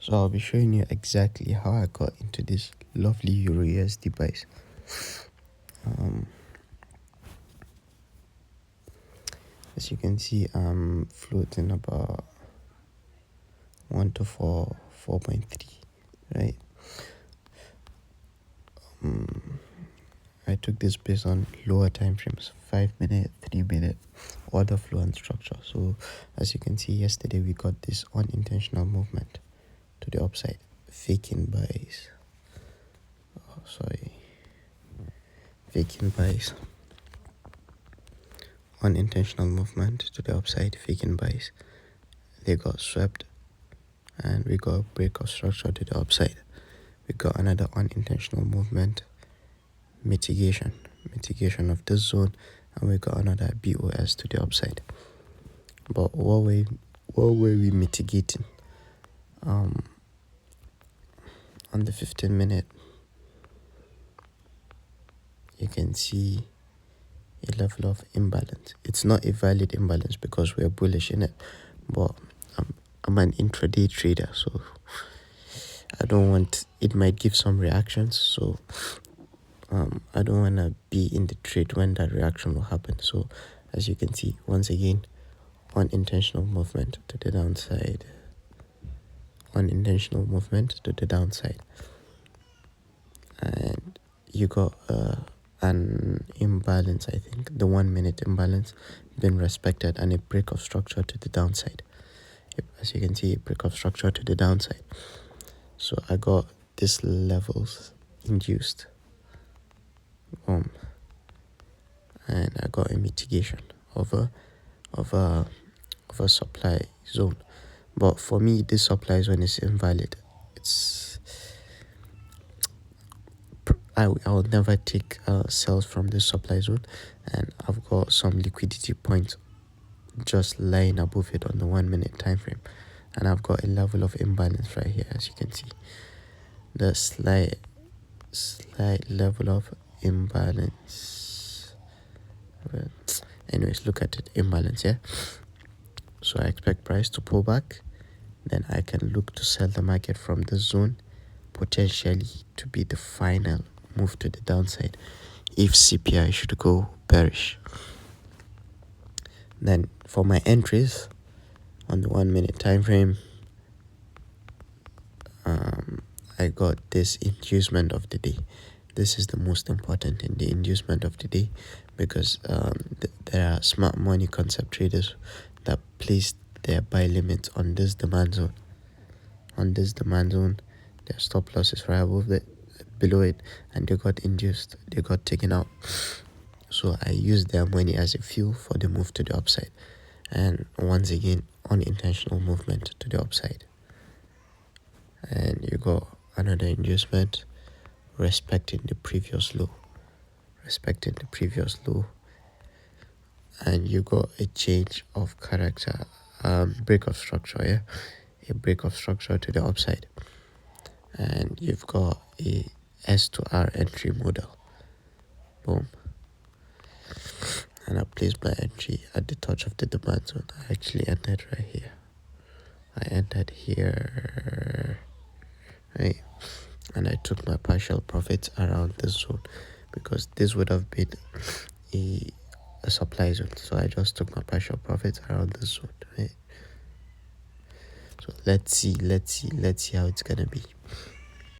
So I'll be showing you exactly how I got into this lovely Euro USD buys. As you can see, I'm floating about 1 to 4.3, right? I took this based on lower time frames, 5-minute, 3-minute, order flow and structure. So as you can see, yesterday we got this unintentional movement to the upside, faking buys. Faking buys. Unintentional movement to the upside, faking buys. They got swept and we got a break of structure to the upside. We got another unintentional movement, mitigation of this zone, and we got another BOS to the upside. But what were we mitigating? On the 15-minute, you can see a level of imbalance. It's not a valid imbalance because we're bullish in it, but I'm an intraday trader, so I don't want, it might give some reactions, so I don't want to be in the trade when that reaction will happen. So as you can see, once again, unintentional movement to the downside, and you got an imbalance. I think the 1-minute imbalance been respected, and a break of structure to the downside. As you can see, a break of structure to the downside. So I got these levels induced, and I got a mitigation of a supply zone. But for me, this supply zone is invalid. I'll never take sales from this supply zone, and I've got some liquidity points just lying above it on the 1-minute time frame, and I've got a level of imbalance right here. As you can see, the slight level of imbalance. Anyways, look at it, imbalance, yeah. So I expect price to pull back, then I can look to sell the market from this zone, potentially to be the final move to the downside if CPI should go bearish. Then for my entries on the 1-minute time frame, I got this inducement of the day. This is the most important in the inducement of the day, because there are smart money concept traders that placed their buy limits on this demand zone. Their stop loss is right above it, below it, and they got induced, they got taken out. So I used their money as a fuel for the move to the upside, and once again, unintentional movement to the upside. And you got another inducement respecting the previous low, and you got a change of character, break of structure, a break of structure to the upside, and you've got a S to R entry model. Boom. And I placed my entry at the touch of the demand zone. I actually entered right here. Right, and I took my partial profits around this zone, because this would have been a supply zone. So I just took my partial profits around this zone, right? So let's see how it's gonna be.